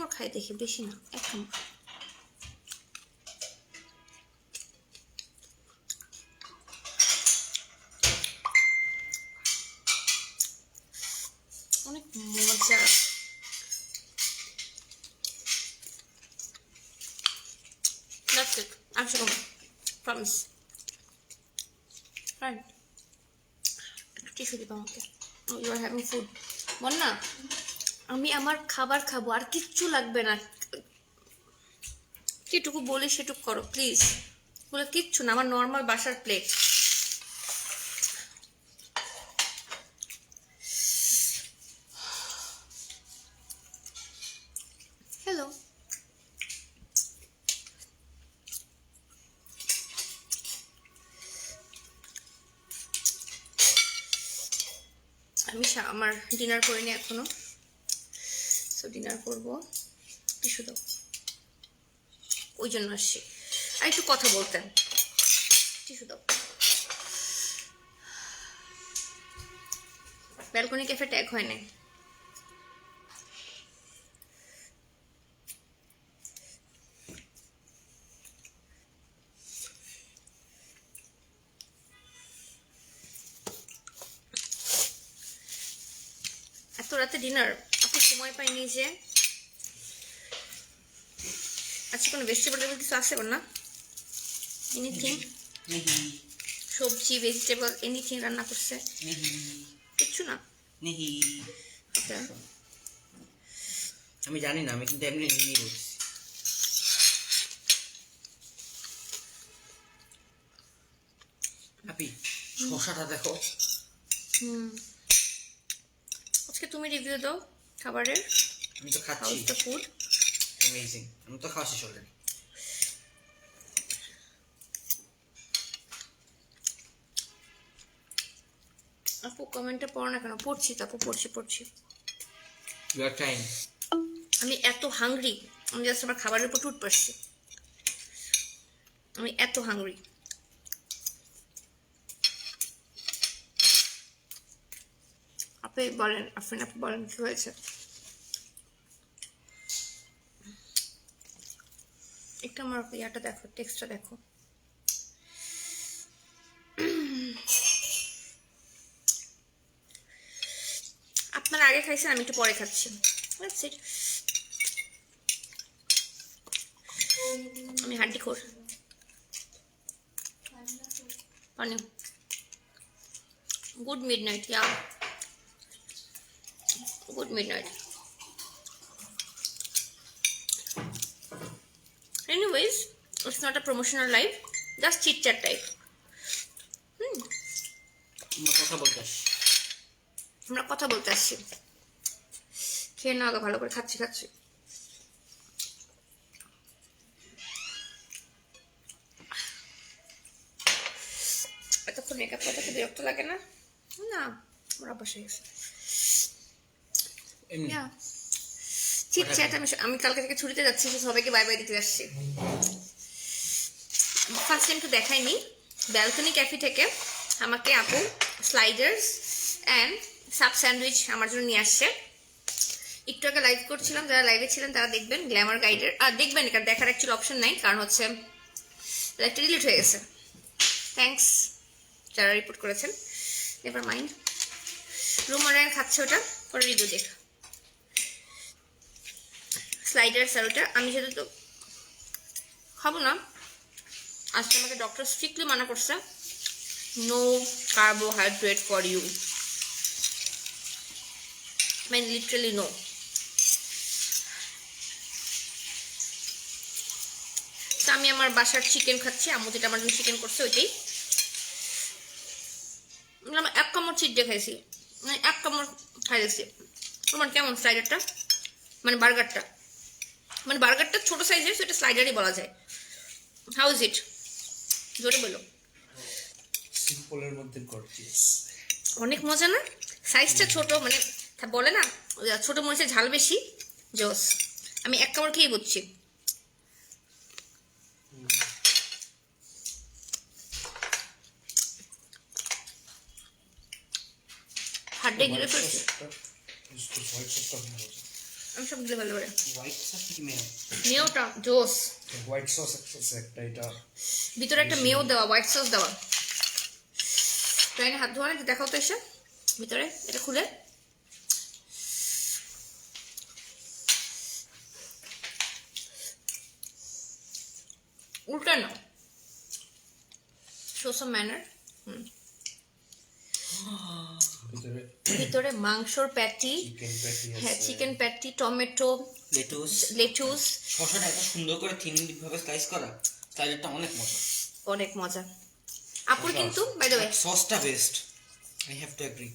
কামড় খাই দেখি, বেশি না, এক কামড়। অনেক মজা। That's it. I'm sure. Promise. Right. Tissue দিবা আমাকে। You are having food. বল না, আমি আমার খাবার খাবো, আর কিচ্ছু লাগবে না। যেটুকু বলি সেটুকু করো প্লিজ। বলে কিচ্ছু না, আমার নর্মাল বাসার প্লেট। হ্যালো, আমি আমার ডিনার করিনি এখনো, সো ডিনার করবো। টিস্যু দাও, ওই জন্য আসছি। আর একটু কথা বলতেন। টিস্যু দাও। ব্যালকনি ক্যাফে ট্যাগ হয় নাই। এত রাতে ডিনার আপনি সময় পাইনি যে। আচ্ছা, কোনো ভেজিটেবল কিছু আছে না? এনিথিং, সবজি, ভেজিটেবল, এনিথিং রান্না করছে? কিচ্ছু না। আচ্ছা, আমি জানি না, আমি কিন্তু এমনি এমনি বলছি। আপি শসাটা দেখো। আজকে তুমি রিভিউ দাও খাবারের। আমি তো খাচ্ছি। House the food amazing. আমি তো খাওয়া শেষ অলরেডি। আপু কমেন্টে পড়ো না কেন? পড়ছি তো আপু, পড়ছি। You are trying. আমি এত হাংরি, আমি জাস্ট আমার খাবারের উপর টুট পারছি। আমি এত হাংরি। আপনি বলেন, আপু বলেন কি হয়েছে। একটু আমার ইয়াটা দেখো, টেক্সটটা দেখো। আপনারা আগে খাইছেন, আমি একটু পরে খাচ্ছি। আমি হাড্ডি খোর। পানি। Good midnight, yeah good midnight. Anyways, it's not a promotional live, just chit chat type. আমরা কথা বলতে আসছি। খেয়ে না, ভালো করে খাচ্ছি। এতক্ষণ মেকআপ করতে বিরক্ত লাগে না? না, আমার অভ্যাস হয়ে গেছে। Chit chat. আমি কালকে থেকে ছুটিতে যাচ্ছি, সবাইকে বাই বাই দিতে যাচ্ছি। ফার্স্ট টাইম তো দেখাইনি। ব্যালকনি ক্যাফে থেকে আমাকে আপু স্লাইডার্স অ্যান্ড সাব স্যান্ডউইচ আমার জন্য নিয়ে আসছে। একটু আগে লাইভ করছিলাম, যারা লাইভে ছিলেন তারা দেখবেন গ্ল্যামার গাইডের। আর দেখবেন, কারণ দেখার অ্যাকচুয়ালি অপশন নাই, কারণ হচ্ছে লাইভটা ডিলিট হয়ে গেছে। থ্যাঙ্কস যারা রিপোর্ট করেছেন। Never mind. রুমারায়ণ খাচ্ছে ওটা, পরে রিভিউ দেখ। স্লাইডার্স আর ওটা আমি সেটা তো খাবো না। আজকে আমাকে ডক্টর স্ট্রিক্টলি মানা করছে, নো কার্বোহাইড্রেট ফর ইউ, মানে লিটারালি নো। তো আমি আমার বাসার চিকেন খাচ্ছি, আম্মু যেটা আমার জন্য চিকেন করছে ওইটাই। আমি এক কামড় চিট দিয়ে খাইছি, মানে এক কামড় খাই দিচ্ছি। তোমার কেমন স্লাইডারটা, মানে বার্গারটা ছোট সাইজের, সেটা স্লাইডারই বলা যায়। How is it? জোরে বলো। সিম্পলের মধ্যে গর্জিয়াস। অনেক মজা না? সাইজটা ছোট, মানে বলে না ছোট মরিচের ঝাল বেশি, জোস। আমি এক কামড় খেয়ে বুঝছি। হাড্ডি গিলে ফেলছি। আমি সব দিলে ভালো করে হোয়াইট সস কি মেয়? মেয়োটা জোস হোয়াইট সস আছে একটা, এটা ভিতরে একটা মেয়ো দেওয়া, হোয়াইট সস দেওয়া। ট্রেনে হাত ধোয়া না, দেখাও তো এসে ভিতরে এটা খুলে। উল্টা নাও, শো সাম ম্যানার। ভিতরে ভিতরে মাংসর প্যাটি, চিকেন প্যাটি আছে। হ্যাঁ চিকেন প্যাটি, টমেটো, লেটুস। শসাটা এত সুন্দর করে থিন ভাবে স্লাইস করা, স্লাইডারটা অনেক মজা। অনেক মজা। আপুর কিন্তু বাই দ্য ওয়ে সসটা best, I have two agri.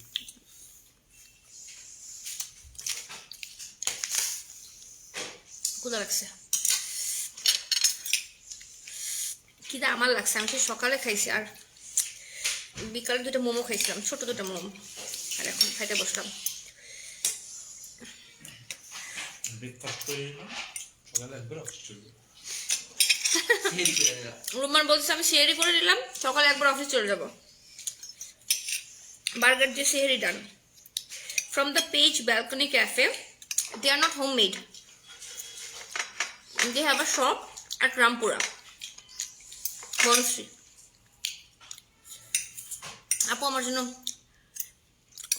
ক্ষুধা লাগছে, খিদা আমার লাগছে। আমি সেই সকালে খাইছি আর বিকালে 2টা মোমো খাইছিলাম, ছোট 2টা মোমো, আর এখন খাইতে বসলাম। ব্রেকফাস্ট করে নিলাম, সকালে একবার অফিস চলবে। রুমান বলছে আমি সেহেরি করে নিলাম, সকালে একবার অফিস চলে যাব। বার্গার দিয়ে সেহেরি done. From the page balcony cafe, they are not home made, they have a shop at Rampura Banasree. আপু আমার জন্য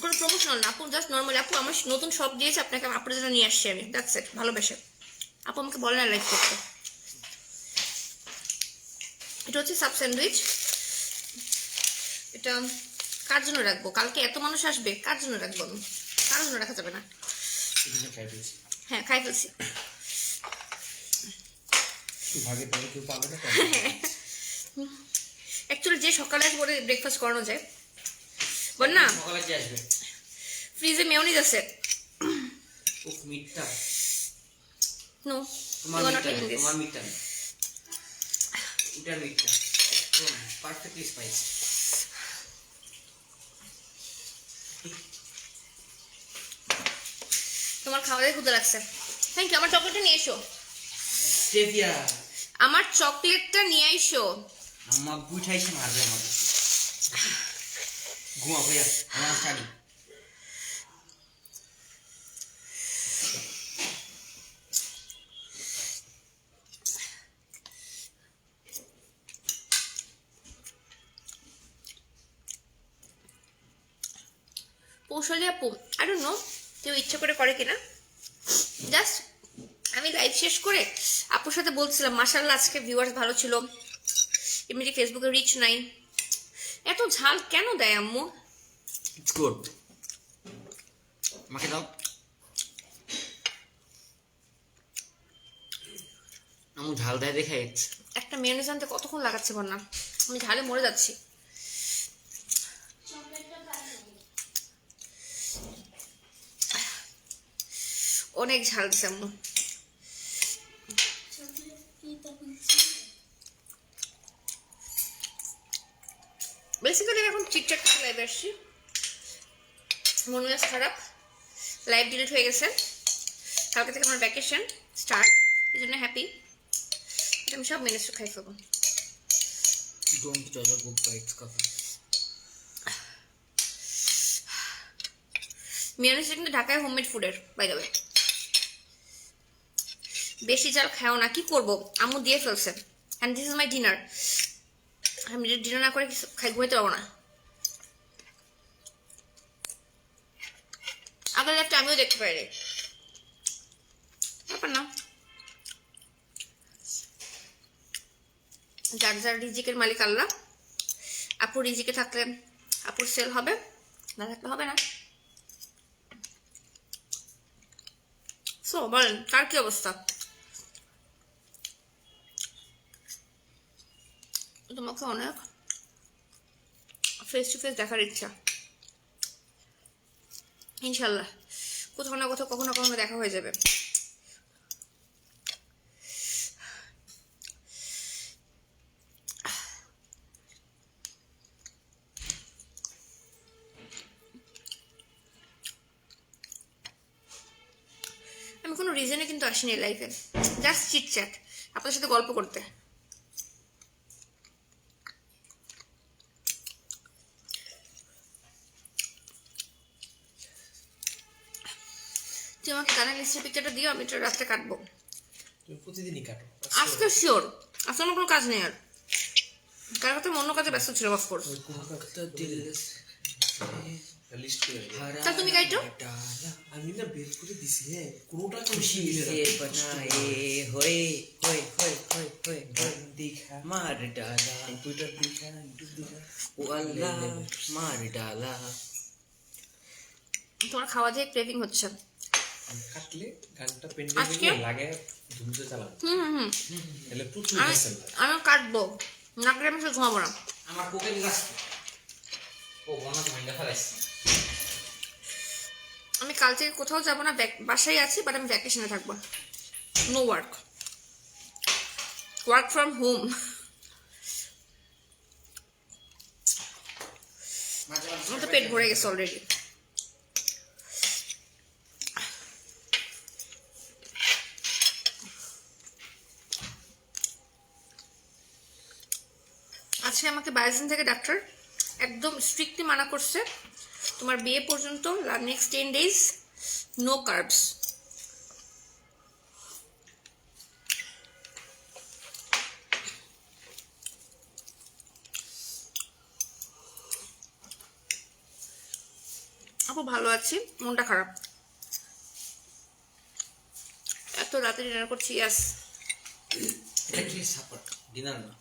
কোনো প্রমোশনাল না, আপু জাস্ট নর্মালি আপু আমার নতুন শপ দিয়েছে, আপনাকে আপনার জন্য নিয়ে আসছি আমি, দ্যাটস ইট। ভালোবেসে আপু আমাকে বলে না লাইক করতে। এটা হচ্ছে সাব স্যান্ডউইচ। এটা কার জন্য রাখবো? কালকে এত মানুষ আসবে, কার জন্য রাখবো আমি? কার জন্য রাখা যাবে না। হ্যাঁ খাই ফেলছি। ভাগে পরে কেউ পাবে না। অ্যাকচুয়ালি যে সকালে পরে ব্রেকফাস্ট করানো যায় বল না। সকালে কি আসবে? ফ্রিজে মেয়োনিজ আছে। উফ মিটটা, নো তোমার মিটটা, এটার মিটটা একদম পারফেক্টলি স্পাইস। তোমার খাওয়া দাওয়া ক্ষুধা লাগছে। Thank you. আমার চকলেটটা নিয়ে এসো। স্টেভিয়া, আমার চকলেটটা নিয়ে এসো। আম্মা বুঝাইছে মারবে আমাকে। ঘুমা ভাইয়া, আমার স্টাডি। পৌশালী আপু আই ডোন্ট নো কেউ ইচ্ছে করে কিনা, জাস্ট আমি লাইভ শেষ করে আপুর সাথে বলছিলাম মাশাআল্লাহ আজকে ভিউয়ার্স ভালো ছিল, এমনি ফেসবুকে রিচ নাই। এত ঝাল কেন দেয় আম্মু? It's good. আমাকে দাও। আম্মু ঝাল দেয় দেখে একটা মেয়োনিজ আনতে কতক্ষণ লাগাচ্ছে বল না, আমি ঝালে মরে যাচ্ছি। অনেক ঝাল দিছে আম্মু। বেসিক্যালি এখন ঠিকঠাক লাইভে আসছি, মন মেজাজ খারাপ, লাইভ ডিলিট হয়ে গেছে, কালকে থেকে আমার ভ্যাকেশন স্টার্ট, এই জন্য হ্যাপি। আমি সব মেনেজ খাই ফেলবো। Don't judge a book by its cover. মেয়োনিজটা কিন্তু ঢাকায় হোমমেড ফুডের বাই দ্য ওয়ে। বেশি ঝাল খাও না, কি করবো আম্মু দিয়ে ফেলছে। And this is my dinner. আমি ডিনার না করে কিছু খাই ঘুমাইতে পারবো না। আগের লাইফটা আমিও দেখতে পারি, ব্যাপার না। যার যার রিজিকের মালিক আল্লাহ। আপুর রিজিকে থাকলে আপুর সেল হবে, না থাকলে হবে না। সো বলেন কার কি অবস্থা? তোমাকে অনেক ফেস টু ফেস দেখার ইচ্ছা, ইনশাল্লাহ কোথাও না কোথাও কখনো কখনো দেখা হয়ে যাবে। আমি কোনো রিজনে কিন্তু আসিনি লাইফে, জাস্ট চিট চ্যাট, আপনার সাথে গল্প করতে। তুই আমাকে কানের লিস্টের পিকচারটা দিও, আমি এটা রাত্রে কাটবো তুমি প্রতিদিনই কাটো আজকে শিওর। আজকে আমার কোনো কাজ নেই আর, কার কথা অন্য কাজে ব্যস্ত ছিল অফকোর্স। লিস্ট করে দিই। তা তুমি কাইটো আমি না বের করে দিছি হ্যাঁ কোনোটা खुशी से बनाए होए होए होए होए होए दिखा मार डाला কম্পিউটার দেখা ইউটিউব দেখা ओ अल्लाह मार डाला। তোমার খাওয়া দিয়ে ক্রেভিং হচ্ছে। কাটলে গানটা আজকে? পেন্ডিং লাগে ধুমতে চালান তাহলে প্রচুর আমি হাসেল আমি কাটবো না, কাটলে আমি সে ঘুমাবো না। আমার কোকে গাছ ও বনা ভাঙ্গা ফেলাইছে। আমি কাল থেকে কোথাও যাবো না, বাসায় আছি, বাট আমি ভ্যাকেশনে থাকবো। No work, work from home. আমার তো পেট ভরে গেছে অলরেডি। আজকে আমাকে 22 দিন থেকে ডাক্তার একদম স্ট্রিক্টলি মানা করছে, তোমার বিয়ে পর্যন্ত নেক্সট 10 days নো কার্বস। আপু ভালো আছি, মনটা খারাপ। এত রাতে ডিনার করছি, ইয়াস। এটা কি সাপোর্ট ডিনার না?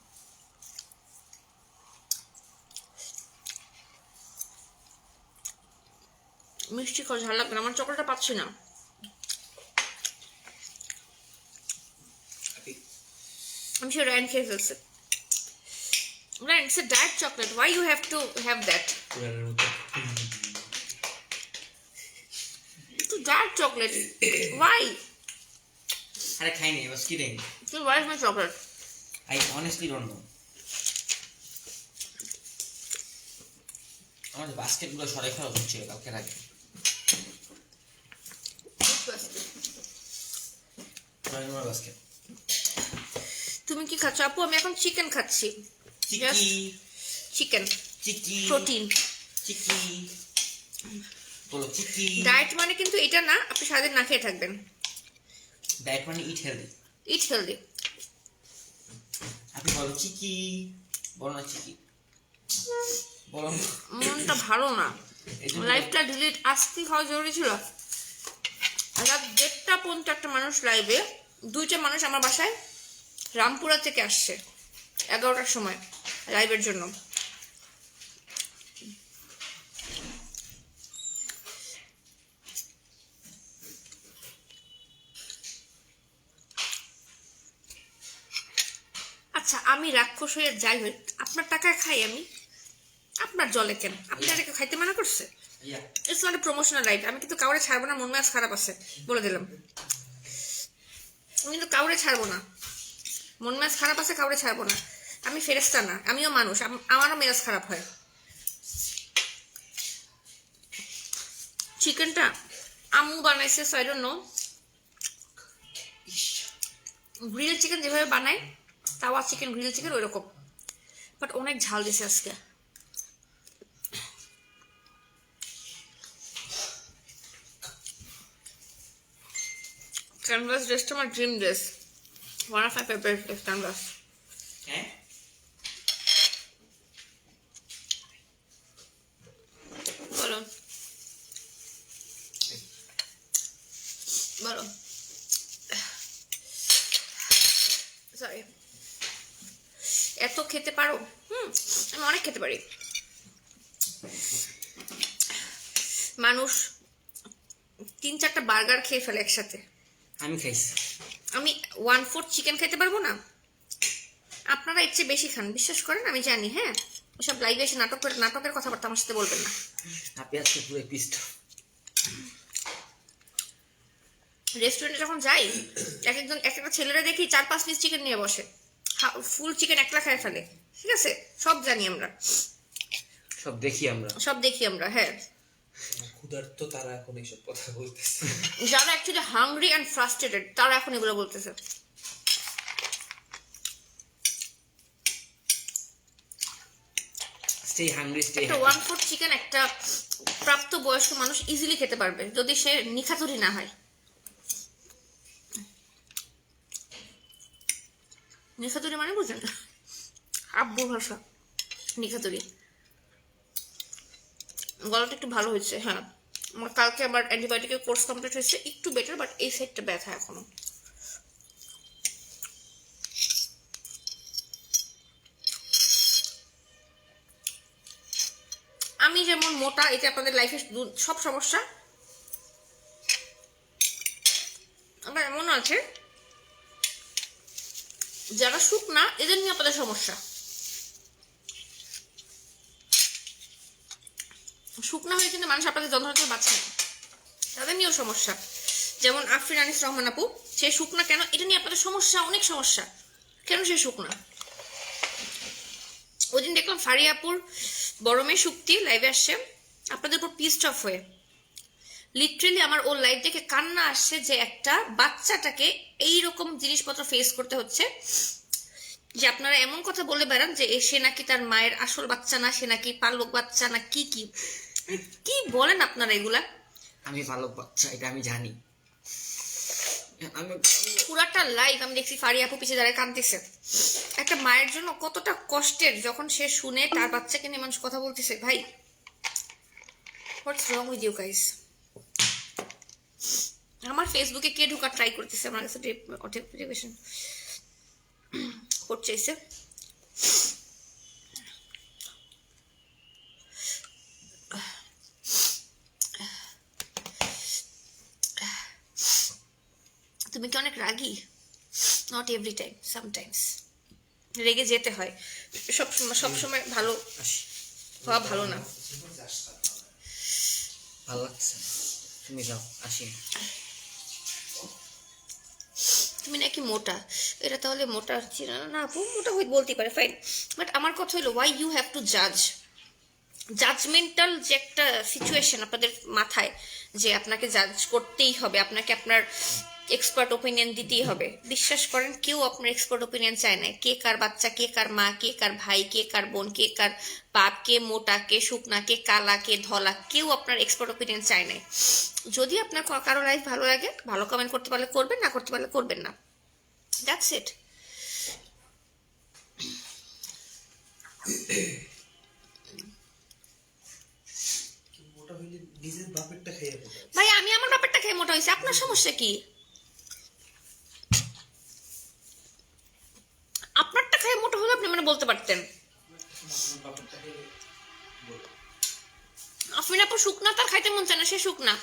মিষ্টি খাওয়া ঝাল লাগবে না, আমার চকলেটটা পাচ্ছি না। আমি সে রায়ন খেয়ে ফেলছে। Rayan, it's a diet chocolate, why you have to have that? পুরানের মতো It's a diet chocolate. Why? আরে খাইনি, I was kidding. So why is my chocolate? I honestly don't know. আমাদের বাস্কেটগুলো সরাই ফেলা হচ্ছে কালকে রাখবে। আমার বাস্কেট তুমি কি খাচ্ছ আপু? আমি এখন চিকেন খাচ্ছি। চিকি চিকেন চিকি প্রোটিন। চিকি বলো চিকি। ডায়েট মানে কিন্তু এটা না আপনি সারাদিন না খেয়ে থাকবেন। ডায়েট মানে ইট হেলদি। ইট হেলদি। আপনি বলো চিকি, বলো না চিকি, বলো না। মনটা ভালো না, লাইভটা ডিলিট আজকে হওয়া জরুরি ছিল। রাত 1:30 পর্যন্ত একটা মানুষ লাইভে, 2টা মানুষ আমার বাসায় রামপুরা থেকে আসছে 11টার সময় লাইভের জন্য। আচ্ছা আমি রাক্ষস হয়ে যাই হই, আপনার টাকায় খাই আমি, আপনার জলে কেন? আপনি এটাকে খাইতে মানা করছে? Yeah it's not a promotional live. আমি কিন্তু কাউরে ছাড়বো না, মন মেজাজ খারাপ আছে বলে দিলাম। আমি কিন্তু কাউরে ছাড়বো না, মন মেজাজ খারাপ আছে, কাউরে ছাড়বো না। আমি ফেরেশতা না, আমিও মানুষ, আমারও মেজাজ খারাপ হয়। চিকেনটা আম্মু বানাইছে, so I don't know. Grill chicken যেভাবে বানায়, তাওয়া চিকেন, গ্রিল চিকেন ওইরকম, বাট অনেক ঝাল দিছে আজকে। ক্যানভাস ড্রেসটা আমার dream dress, one of my favourite dress canvas. হ্যাঁ বলো বলো, সরি। এত খেতে পারো? আমি অনেক খেতে পারি। মানুষ 3-4টা বার্গার খেয়ে ফেলে একসাথে, আমি খাইছি। আমি 1/4 চিকেন খেতে পারবো না? আপনারা এর চেয়ে বেশি খান, বিশ্বাস করেন, আমি জানি। হ্যাঁ, ওসব লাইভে এসে নাটকের কথাবার্তা আমার সাথে বলবেন না। আপনি আজকে পুরো পিস্ট। রেস্টুরেন্টে যখন যাই, একটা ছেলেরা দেখি 4-5 পিস চিকেন নিয়ে বসে, ফুল চিকেন একলা খায় ফেলে। ঠিক আছে, সব জানি আমরা, সব দেখি আমরা। হ্যাঁ, ক্ষুধার্ত তারা এখন এইসব কথা বলতেছে। যারা অ্যাকচুয়ালি হাংরি অ্যান্ড ফ্রাস্ট্রেটেড তারা এখন এগুলো বলতেছে। স্টে হাংরি, স্টে একটা 1/4 চিকেন একটা প্রাপ্ত বয়স্ক মানুষ ইজিলি খেতে পারবে, যদি সে নিখাতুরি না হয়। নিখাতুরি মানে বুঝেন? আব্বুর ভাষা নিখাতুরি। গলাটা একটু ভালো হয়েছে, হ্যাঁ। আমার কালকে আবার অ্যান্টিবায়োটিকের কোর্স কমপ্লিট হয়েছে, একটু বেটার, বাট এই সাইডটা ব্যথা এখনো। আমি যেমন মোটা, এটা আপনাদের লাইফের সব সমস্যা। আবার এমন আছে যারা শুকনা, এদের নিয়ে আপনাদের সমস্যা। শুকনা হয়ে কিন্তু মানুষ আপনাদের যন্ত্রণা থেকে বাঁচে না, তাদের নিয়েও সমস্যা। যেমন আফরিন আনিস রহমান আপু, সে শুকনা কেন, এটা নিয়ে আপনাদের সমস্যা, অনেক সমস্যা। কেন সে শুকনা? ওই দিন দেখলাম ফারিয়া আপুর বড় মেয়ে শুক্তি লাইভে আসছে আপনাদের উপর পিসড অফ হয়ে। লিটারেলি আমার ওর লাইভ দেখে কান্না আসছে যে একটা বাচ্চাটাকে এইরকম জিনিসপত্র ফেস করতে হচ্ছে, যে আপনারা এমন কথা বলে বেড়ান যে সে নাকি তার মায়ের আসল বাচ্চা না, সে নাকি পালক বাচ্চা না, কি কি কি বলেন আপনারা এগুলা? আমি ভালো বাচ্চা, এটা আমি জানি। আমি পুরাটা লাইভ আমি দেখছি ফারিয়া আপু পিছিয়ে দাঁড়ায় কাঁদতেছে। একটা মায়ের জন্য কতটা কষ্টের যখন সে শুনে তার বাচ্চাকে নিয়ে মানুষ কথা বলতেছে। ভাই, হোয়াটস রং উইথ ইউ গাইস? আমার ফেসবুকে কে ঢোকার ট্রাই করতেছে, আমার কাছে নোটিফিকেশন কোড চাইছে। তুমি কি অনেক রাগী? নট এভরি টাইম, সামটাইমস রেগে যেতে হয়। সবসময় ভালো আসি, হওয়া ভালো না। ভালো লাগছে না। তুমি যাও, আসি। তুমি নাকি মোটা, এটা তাহলে মোটা ছিল না আপু? মোটা হয়ে বলতে পারে, ফাইন, বাট আমার কথা হলো ওয়াই ইউ হ্যাভ টু জাজ? জাজমেন্টাল যে একটা সিচুয়েশন আপনাদের মাথায়, যে আপনাকে জাজ করতেই হবে, আপনাকে আপনার এক্সপার্ট ওপিনিয়ন দিতেই হবে। বিশ্বাস করেন, কেউ আপনার এক্সপার্ট ওপিনিয়ন চায় না। কে কার বাচ্চা, কে কার মা, কে কার ভাই, কে কার বোন, কে কার বাপ, কে মোটা, কে শুকনা, কে কালা, কে ধলা, কেউ আপনার এক্সপার্ট ওপিনিয়ন চায় না। যদি আপনার কারো লাইফ ভালো লাগে, ভালো কমেন্ট করতে পারলে করবেন, না করতে পারলে করবেন না, দ্যাটস ইট। ভাই, আমি আমার ব্যাপারটা খেয়ে মোটা হয়েছে, আপনার সমস্যা কি? আপনারটা খেয়ে মোটা হলে আপনি মানে বলতে পারতেন। আফরিন আপু শুকনা, তার খাইতে মন চায় না, সে শুকনা,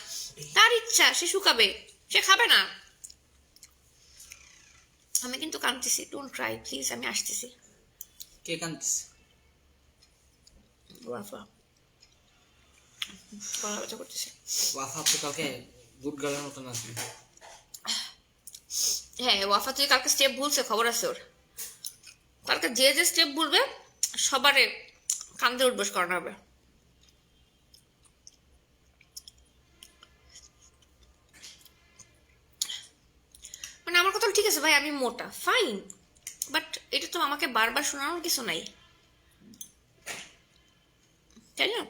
তার ইচ্ছা, সে শুকাবে, সে খাবে না। আমি কিন্তু কাঁদতেছি, ডোন্ট ট্রাই প্লিজ, আমি আসতেছি। কে কাঁদতেছে? ওয়াফা গলা ব্যথা করতেছে। ওয়াফা আপনি কালকে গুড গার্লের মতন আসবে। হ্যাঁ, ওয়াফা তুই কালকে স্টেপ ভুলছে, খবর আছে ওর। কালকে যে যে স্টেপ ভুলবে সবারে কান্দে উঠবস করানো হবে। মানে আমার কথা ঠিক আছে ভাই, আমি মোটা, ফাইন, বাট এটা তো আমাকে বারবার শোনানোর কিছু নাই, তাই না?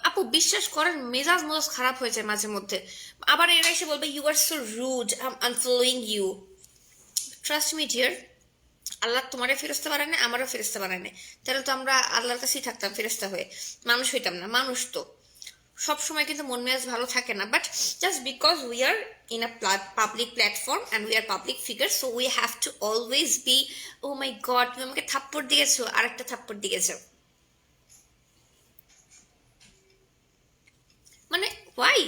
আপু বিশ্বাস করেন, মেজাজ খারাপ হয়ে যায় মাঝে মধ্যে। আবার এরা এসে বলবে you are so rude, I am unfollowing you. Trust me dear, আল্লাহ তোমারে ফেরেশতা বানায় না, আমারও ফেরেশতা বানায় না, তাহলে তো আমরা আল্লাহর কাছেই থাকতাম ফেরেশতা হয়ে, মানুষ হইতাম না। মানুষ তো সবসময় কিন্তু মন মেজাজ ভালো থাকে না, but just because we are in a public platform and we are public figure, so we have to always be oh my god তুমি আমাকে থাপ্পড় দিয়েছো, আর একটা থাপ্পড় দিয়েছো। মানে ওয়াই?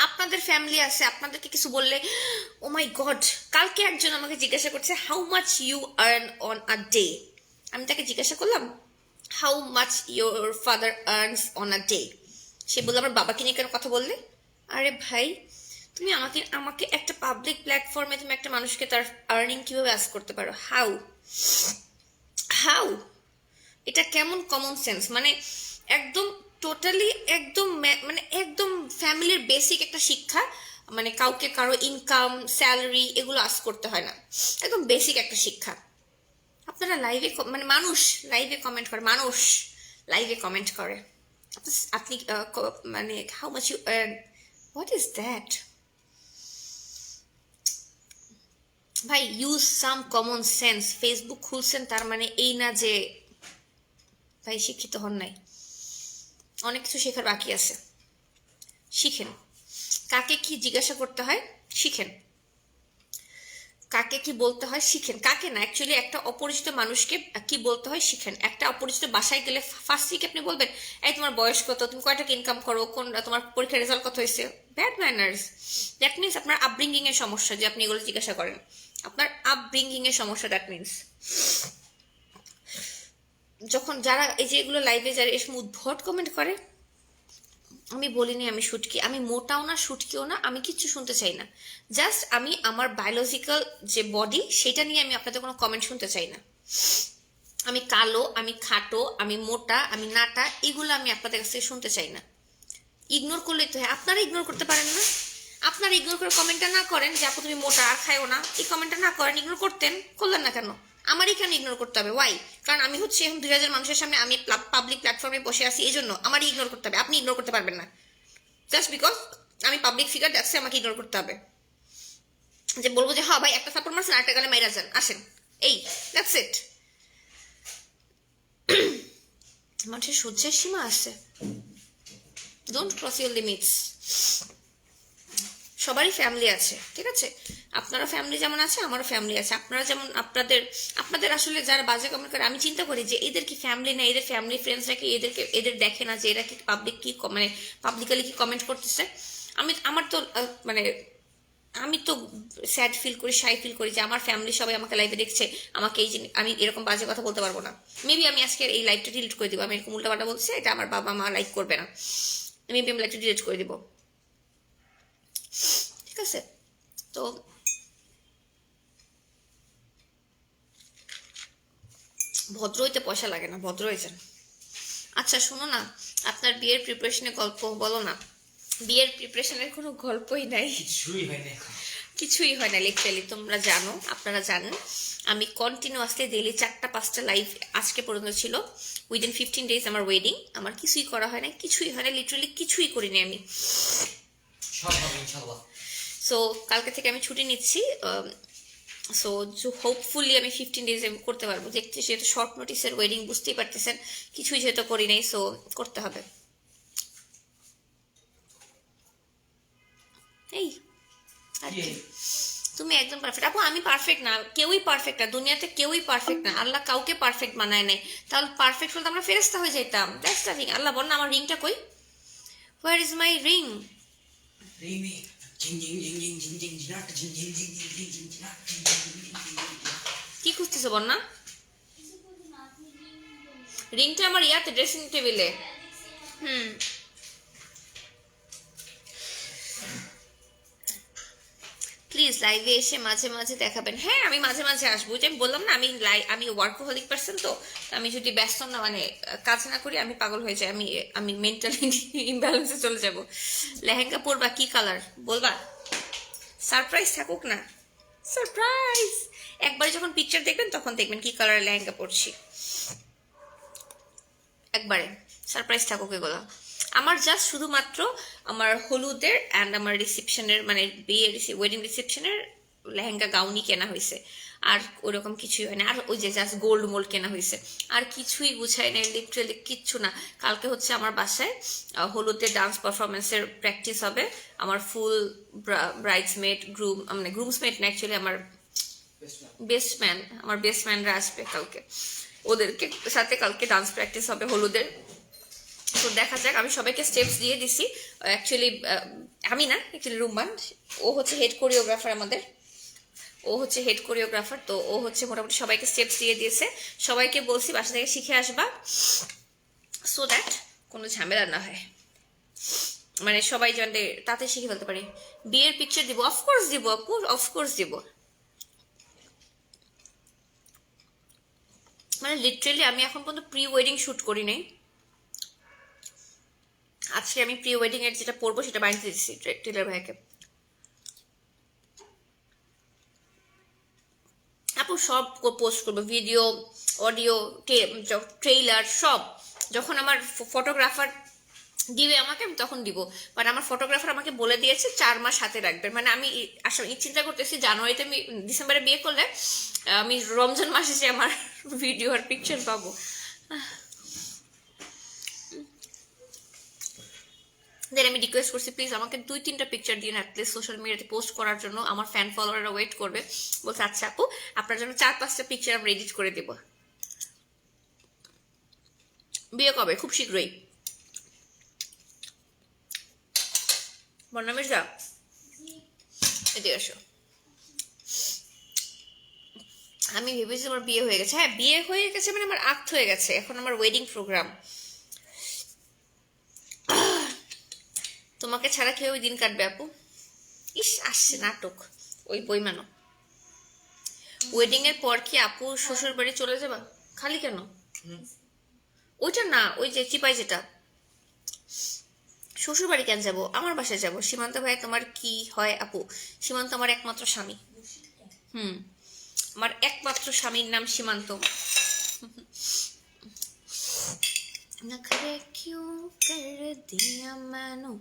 আপনাদের ফ্যামিলি আছে, আপনাদেরকে কিছু বললে ও মাই গড। কালকে একজন আমাকে জিজ্ঞাসা করছে how much you earn on a day. আমি তাকে জিজ্ঞাসা করলাম how much your father earns on a day. সে বললো আমার বাবাকে নিয়ে কেন কথা বললে? আরে ভাই, তুমি আমাকে একটা পাবলিক প্ল্যাটফর্মে তুমি একটা মানুষকে তার আর্নিং কিভাবে আস্ক করতে পারো? হাউ? এটা কেমন কমন সেন্স? মানে একদম টোটালি একদম মানে একদম ফ্যামিলির বেসিক একটা শিক্ষা, মানে কাউকে কারো ইনকাম স্যালারি এগুলো আস্ক করতে হয় না, একদম বেসিক একটা শিক্ষা। আপনারা লাইভে মানে মানুষ লাইভে কমেন্ট করে, মানুষ লাইভে কমেন্ট করে আপনি মানে how much you earn, what is that? ভাই use some common sense. Facebook খুলছেন তার মানে এই না যে ভাই শিক্ষিত হন নাই, অনেক কিছু শেখার বাকি আছে। শিখেন কাকে কি জিজ্ঞাসা করতে হয়, শিখেন কাকে কি বলতে হয়, শিখেন কাকে না অ্যাকচুয়ালি একটা অপরিচিত মানুষকে কি বলতে হয় শিখেন। একটা অপরিচিত বাসায় গেলে ফার্স্ট উইকে আপনি বলবেন এই তোমার বয়স কত, তুমি কয় টাকা ইনকাম করো, কোন তোমার পরীক্ষার রেজাল্ট কত হয়েছে। Bad manners. দ্যাট মিনস আপনার আপব্রিঙ্গিং এর সমস্যা যে আপনি এগুলো জিজ্ঞাসা করেন, আপনার আপব্রিঙ্গিং এর সমস্যা। দ্যাট মিনস যখন যারা এই যে এগুলো লাইভে যারা এসে উদ্ভট কমেন্ট করে, আমি বলিনি আমি শুটকি, আমি মোটাও না শুটকিও না, আমি কিচ্ছু শুনতে চাই না। জাস্ট আমি আমার বায়োলজিক্যাল যে বডি সেটা নিয়ে আমি আপনাদের কোনো কমেন্ট শুনতে চাই না। আমি কালো, আমি খাটো, আমি মোটা, আমি নাটা, এগুলো আমি আপনাদের কাছ থেকে শুনতে চাই না। ইগনোর করলেই তো হয়, আপনারা ইগনোর করতে পারেন না? আপনারা ইগনোর করে কমেন্টটা না করেন যে আপু তুমি মোটা আর খাইও না, এই কমেন্টটা না করেন, ইগনোর করতেন, করলেন না কেন? আমারই কেন ইগনোর করতে হবে? ওয়াই? কারণ আমি হচ্ছে এখন 2000 মানুষের সামনে আমি পাবলিক প্ল্যাটফর্মে বসে আছি, এই জন্য আমারই ইগনোর করতে হবে। আপনি ইগনোর করতে পারবেন না। জাস্ট বিকজ আমি পাবলিক ফিগার, দ্যাটস আমাকে ইগনোর করতে হবে। যে বলবো যে হ্যাঁ ভাই একটা সাপোর্ট মারছেন, আরেকটা গেলে মাইরা যান, আসেন, এই দ্যাটস ইট। মানুষের সহ্যের সীমা আছে, ডোন্ট ক্রস ইউর লিমিটস। সবারই ফ্যামিলি আছে, ঠিক আছে? আপনারও ফ্যামিলি যেমন আছে, আমারও ফ্যামিলি আছে। আপনারা যেমন আপনাদের আসলে যারা বাজে কমেন্ট করে, আমি চিন্তা করি যে এদের কি ফ্যামিলি না, এদের ফ্যামিলি ফ্রেন্ডসরা কি এদের দেখে না যে এরা কি পাবলিক কি মানে পাবলিকালি কি কমেন্ট করতেছে। আমার তো মানে আমি তো স্যাড ফিল করি, শাই ফিল করি যে আমার ফ্যামিলি সবাই আমাকে লাইভে দেখছে, আমাকে এই যে আমি এরকম বাজে কথা বলতে পারবো না। মেবি আমি আজকে এই লাইভটা ডিলিট করে দিব। আমি এরকম উল্টাপাল্টা বলছি, এটা আমার বাবা মা লাইক করবে না, মেবি আমি লাইভটা ডিলিট করে দিব, ঠিক আছে? তো ভদ্র হইতে পয়সা লাগে না, ভদ্র হয়ে যান। আচ্ছা শোনো না, আপনার বিয়ের প্রিপারেশনের গল্প বলো না। বিয়ের প্রিপারেশনের কোনো গল্পই নাই, কিছুই হয় না এখন। কিছুই হয় না লিটারালি। তোমরা জানো, আপনারা জানেন আমি কন্টিনিউয়াসলি ডেইলি 4-5টা লাইভ আজকে পর্যন্ত ছিল। উইদিন 15 days আমার ওয়েডিং, আমার কিছুই করা হয় না, কিছুই হয় না, লিটারালি কিছুই করিনি আমি। সব হবে ইনশাআল্লাহ। সো কালকে থেকে আমি ছুটি নিচ্ছি। সো হোপফুলি আমি 15 days করতে পারবো। দেখতে যেহেতু শর্ট নোটিসের ওয়েডিং, বুঝতেই পারতেছেন, কিছুই যেহেতু করি নাই, সো করতে হবে। এই আর কি। তুমি একদম পারফেক্ট আপু, আমি পারফেক্ট না, কেউই পারফেক্ট না দুনিয়াতে, কেউই পারফেক্ট না। আল্লাহ কাউকে পারফেক্ট বানায় নাই, তাহলে পারফেক্ট হলে আমরা ফেরেশতা হয়ে যেতাম। That's the thing. আল্লাহ বল না আমার রিংটা কই, where is my ring? Rimi জিং জিং জিং জিং জিং জিং জিনাক জিং জিং জিং জিং জিং জিং জিনাক জিং জিং জিং জিং জিং। কি খুঁজতেছো বন্যা? রিংটা আমার ইয়াতে ড্রেসিং টেবিলে। প্লিজ লাইভে এসে মাঝে মাঝে দেখাবেন। হ্যাঁ আমি মাঝে মাঝে আসবো, যে আমি বললাম না আমি ওয়ার্কহলিক পারসন, তো আমি যদি ব্যস্ত না মানে কাজ না করি আমি পাগল হয়ে যাই, আমি মেন্টালি ইমব্যালেন্সে চলে যাব। লেহেঙ্গা পরবা কি কালার বলবা? সারপ্রাইজ থাকুক না, সারপ্রাইজ। একবারে যখন পিকচার দেখবেন তখন দেখবেন কি কালারের লেহেঙ্গা পরছি, একবারে সারপ্রাইজ থাকুক এগুলো। আমার জাস্ট শুধুমাত্র আমার হলুদের অ্যান্ড আমার রিসেপশনের মানে বিয়ের ওয়েডিং রিসেপশনের লেহেঙ্গা গাউনই কেনা হয়েছে, আর ওরকম কিছুই হয় না। আর ওই যে জাস্ট গোল্ড মোল্ড কেনা হয়েছে, আর কিছুই গুছাই নাই, লিটারালি কিচ্ছু না। কালকে হচ্ছে আমার বাসায় হলুদের ডান্স পারফরমেন্সের প্র্যাকটিস হবে। আমার ফুল ব্রাইডসমেড গ্রুম মানে গ্রুমসমেড না, অ্যাকচুয়ালি আমার আমার বেস্টম্যানরা আসবে কালকে, ওদেরকে সাথে কালকে ডান্স প্র্যাকটিস হবে হলুদের। তো দেখা যাক, আমি সবাইকে স্টেপস দিয়ে দিছি। অ্যাকচুয়ালি আমি না, অ্যাকচুয়ালি রুম্মান, ও হচ্ছে হেড কোরিওগ্রাফার আমাদের, ও হচ্ছে হেড কোরিওগ্রাফার। তো ও হচ্ছে মোটামুটি সবাইকে স্টেপস দিয়ে দিয়েছে। সবাইকে বলছি বাসা থেকে শিখে আসবা, সো দ্যাট কোনো ঝামেলা না হয়, মানে সবাই জানলে তাতে শিখে ফেলতে পারি। বিয়ের পিকচার দিব, অফকোর্স দিব আপু, অফকোর্স দিব। মানে লিটারেলি আমি এখন পর্যন্ত প্রি ওয়েডিং শ্যুট করি নাই। আজকে আমি প্রি ওয়েডিং এর যেটা পরবো সেটা বানিয়ে দিচ্ছি টেলার ভাইকে। আপু সব পোস্ট করবো, ভিডিও, অডিও, ট্রেইলার সব। যখন আমার ফটোগ্রাফার দিবে আমাকে, আমি তখন দিব। মানে আমার ফটোগ্রাফার আমাকে বলে দিয়েছে 4 মাস হাতে রাখবেন। মানে আমি আসলে চিন্তা করতেছি জানুয়ারিতে আমি ডিসেম্বরে বিয়ে করলে আমি রমজান মাসে যে আমার ভিডিও আর পিকচার পাবো। দেন আমি রিকোয়েস্ট করছি প্লিজ আমাকে 2-3টা পিকচার দিন অ্যাটলিস্ট সোশ্যাল মিডিয়াতে পোস্ট করার জন্য। আমার ফ্যান ফলোয়াররা ওয়েট করবে। বলছে আচ্ছা আপু আপনার জন্য 4-5টা পিকচার আমরা এডিট করে দেব। বিয়ে কবে? খুব শীঘ্রই। বন্যা মির্জা এদিকে আসো। আমি ভেবেছি আমার বিয়ে হয়ে গেছে। হ্যাঁ বিয়ে হয়ে গেছে মানে আমার আক্ট হয়ে গেছে, এখন আমার ওয়েডিং প্রোগ্রাম। তোমাকে ছাড়া খেয়ে ওই দিন কাটবে আপু। ইস আসছে নাটক ওই বইমানো। ওয়েডিং এর পর কি আপু শ্বশুর বাড়ি চলে যাবা? খালি কেন? ওইটা না, ওই যে চিপাই যেটা। শ্বশুর বাড়ি কেন যাবো? আমার বাসায় যাবো। সীমান্ত ভাই তোমার কি হয় আপু? সীমান্ত আমার একমাত্র স্বামী। আমার একমাত্র স্বামীর নাম সীমান্ত। नखरे क्यों कर दिया मैनू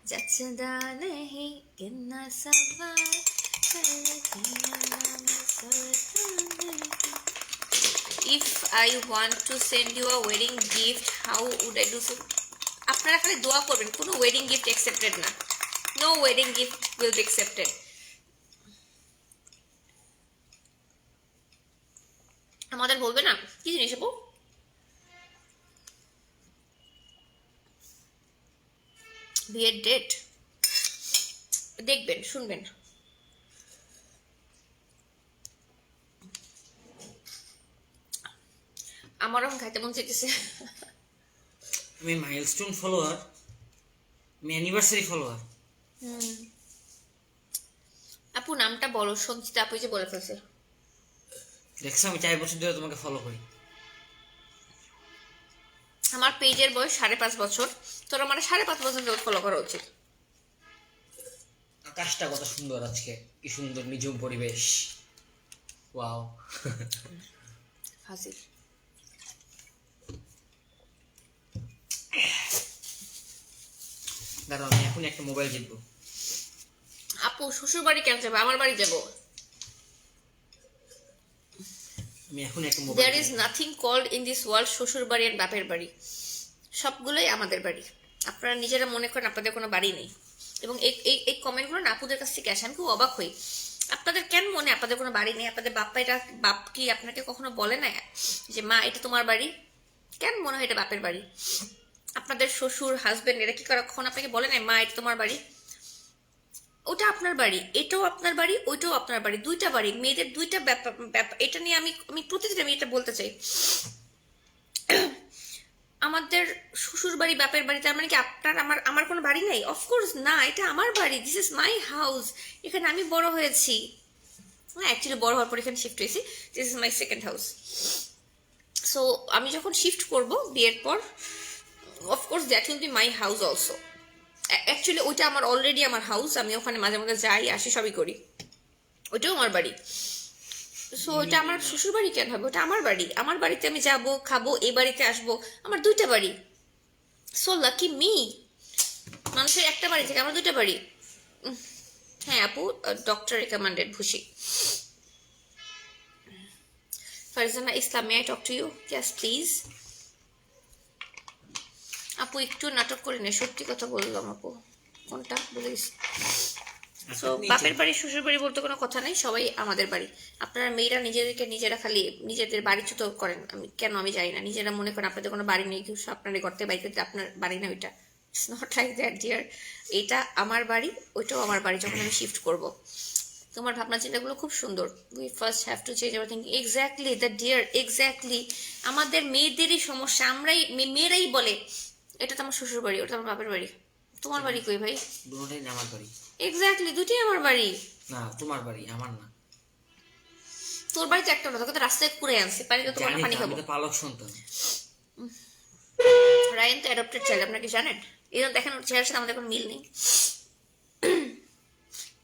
जचदा नहीं कितना सवाल कर दिया नाम सुल्तान। If I want to send you a wedding gift, how would I do so? আপনারা খালি দোয়া করবেন, কোনো ওয়েডিং গিফট অ্যাকসেপ্টেড না। No wedding gift will be accepted. আমাদের বলবে না কি জিনিস আপু? বিয়ের ডেট দেখবেন, শুনবেন। আমারও এখন খাইতে মন চাইতেছে। আমি মাইলস্টোন ফলোয়ার, আমি অ্যানিভার্সারি ফলোয়ার। আপু নামটা বলো। সঞ্চিতা আপু যে বলে ফেলছে। দেখছো আমি 4 বছর ধরে তোমাকে ফলো করি। আমার পেজের বয়স 5.5 বছর। তোর আমার 5.5 বছর ধরে ফলো করা উচিত। আকাশটা কত সুন্দর আজকে, কি সুন্দর নিঝুম পরিবেশ। ওয়াও। হাসি। দাঁড়াও আমি এখন একটা মোবাইল জিতবো। আপু শ্বশুর বাড়ি কেন যাবো? আমার বাড়ি যাবো। আমি এখন একটা mobile. There is nothing called in this world শ্বশুর বাড়ি আর বাপের বাড়ি। সবগুলোই আমাদের বাড়ি। আপনারা নিজেরা মনে করেন আপনাদের কোনো বাড়ি নেই। এবং এই কমেন্টগুলো না আপুদের কাছ থেকে আসে, আমি খুব অবাক হই। আপনাদের কেন মনে আপনাদের কোনো বাড়ি নেই? আপনাদের বাপ কি আপনাকে কখনো বলে না যে মা এটা তোমার বাড়ি? কেন মনে হয় এটা বাপের বাড়ি? আপনাদের শ্বশুর হাজবেন্ড এরা কি করে কখনো আপনাকে বলে না মা এটা তোমার বাড়ি? ওটা আপনার বাড়ি, এটাও আপনার বাড়ি, ওইটাও আপনার বাড়ি। 2টা বাড়ি, মেয়েদের 2টা ব্যাপার। এটা নিয়ে আমি প্রতিদিন আমি এটা বলতে চাই। আমাদের শ্বশুর বাড়ি বাপের বাড়ি, তার মানে কি আপনার আমার কোনো বাড়ি নাই? অফকোর্স না, এটা আমার বাড়ি। This is my house. এখানে আমি বড় হয়েছি। অ্যাকচুয়ালি বড় হওয়ার পর এখানে শিফট হয়েছি। This is my second house. So আমি যখন শিফট করব বিয়ের পর, of course that will be my house also. Actually ওইটা আমার অলরেডি আমার হাউস। আমি ওখানে মাঝে মাঝে যাই আসি সবই করি। ওইটাও আমার বাড়ি। সো ওইটা আমার শ্বশুর বাড়ি কেন হবে? ওটা আমার বাড়ি। আমার বাড়িতে আমি যাবো, খাবো, এই বাড়িতে আসবো। আমার 2টা বাড়ি। So lucky me. মানুষের একটা বাড়ি থেকে আমার 2টা বাড়ি। হ্যাঁ আপু, ডক্টর রেকমেন্ডেড ভুসি। Farzana Islam, may I talk to you? Yes please. আপু একটু নাটক করে নে, সত্যি কথা বললাম আপু। কোনটা বলিস? সো বাপের বাড়ি শ্বশুর বাড়ি বলতে কোনো কথা নেই, সবাই আমাদের বাড়ি। আপনারা মেয়েরা নিজেদেরকে নিজেরা খালি নিজেদের বাড়ি ছোট করেন। আমি জানি না, নিজেরা মনে করেন আপনাদের কোনো বাড়ি নেই, কেউ আপনার করতে বাড়ি করতে আপনার বাড়ি না। ওইটা it's not like that dear. এটা আমার বাড়ি, ওইটাও আমার বাড়ি যখন আমি শিফট করব। তোমার ভাবনা চিন্তাগুলো খুব সুন্দর। We first have to change everything. Exactly that dear, exactly. আমাদের মেয়েদেরই সমস্যা। মেয়েরাই বলে এটা তো আমার শ্বশুর বাড়ি, ওটা আমার বাপের বাড়ি। তোমার বাড়ি কই ভাই? দুটোটাই আমার বাড়ি। এক্স্যাক্টলি, 2টাই আমার বাড়ি। না তোমার বাড়ি, আমার না। তোর বাড়িতে একটা না, তোকে তো রাস্তায় পুরে আনছে, পানি তো তোমার পানি খাবো। আমি তো পালক সন্তান। রায়ান তো অ্যাডপ্টেড চাইল্ড, আপনারা কি জানেন? এই জন্য দেখেন ওর চেহারার সাথে আমাদের কোনো মিল নেই।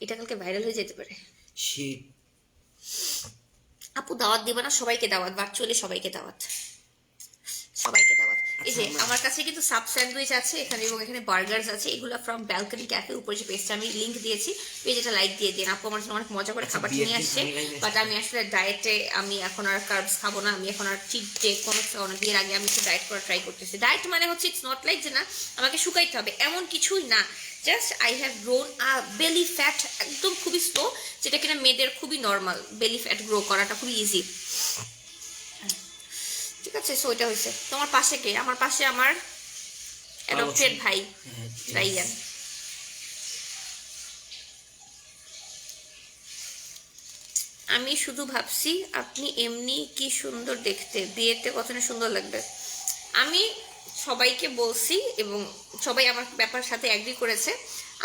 এটা কালকে ভাইরাল হয়ে যেতে পারে। শিট। আপু দাওয়াত দিবে না? সবাইকে দাওয়াত, ভার্চুয়ালি সবাইকে দাওয়াত। সবাইকে দাওয়াত। এই যে আমার কাছে কিন্তু সাব স্যান্ডউইচ আছে এখানে এবং এখানে বার্গার্স আছে, এগুলো ফ্রম ব্যালকনি ক্যাফে। উপরে যে পেজটা আমি লিঙ্ক দিয়েছি, পেজটা লাইক দিয়ে দিন। আপু আমার জন্য অনেক মজা করে খাবার নিয়ে আসছে, বাট আমি আসলে ডায়েটে, আমি এখন আর কার্বস খাবো না, আমি এখন আর চিট ডে কোনো বিয়ের আগে আমি একটু ডায়েট করা ট্রাই করতেছি। ডায়েট মানে হচ্ছে ইটস নট লাইক যে না আমাকে শুকাইতে হবে, এমন কিছুই না। Just I have grown belly fat, একদম খুবই স্লো, যেটা কিনা মেয়েদের খুবই নর্মাল, বেলি ফ্যাট গ্রো করাটা খুবই ইজি। ঠিক আছে, সো এটা হয়েছে। তোমার পাশে কে? আমার পাশে আমার অ্যাডপ্টেড ভাই রাইয়ান। আমি শুধু ভাবছি আপনি এমনি কি সুন্দর দেখতে, বিয়েতে কত না সুন্দর লাগবে। আমি সবাইকে বলছি এবং সবাই আমার ব্যাপার সাথে অ্যাগ্রি করেছে।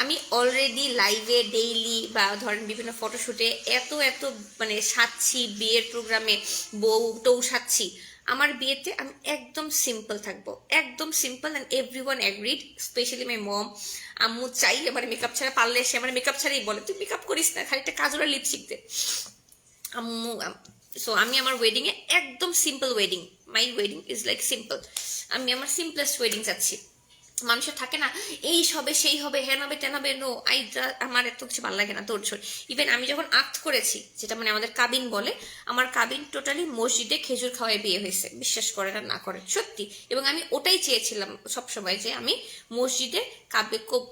আমি অলরেডি লাইভে ডেইলি বা ধরেন বিভিন্ন ফটোশ্যুটে এত মানে সাজছি, বিয়ের প্রোগ্রামে বউ টৌ সাজছি। আমার বিয়েতে আমি একদম সিম্পল থাকবো, একদম simple, and everyone agreed, specially my mom. আম্মু চাই আমার মেকআপ ছাড়া, পারলে সে আমার মেকআপ ছাড়াই বলে তুই মেকআপ করিস না, খালি একটা কাজল আর লিপস্টিক দে আম্মু। সো আমি আমার ওয়েডিংয়ে একদম simple wedding, my wedding is like simple. আমি আমার সিম্পলেস্ট ওয়েডিং চাচ্ছি। মানুষের থাকে না এই হবে সেই হবে হ্যান হবে তেন হবে, নো আমার এত কিছু ভালো লাগে না তোর ছোট। ইভেন আমি যখন আক্ত করেছি, যেটা মানে আমাদের কাবিন বলে, আমার কাবিন টোটালি মসজিদে খেজুর খাওয়ায় বিয়ে হয়েছে, বিশ্বাস করেন আর না করেন সত্যি। এবং আমি ওটাই চেয়েছিলাম সবসময় যে আমি মসজিদে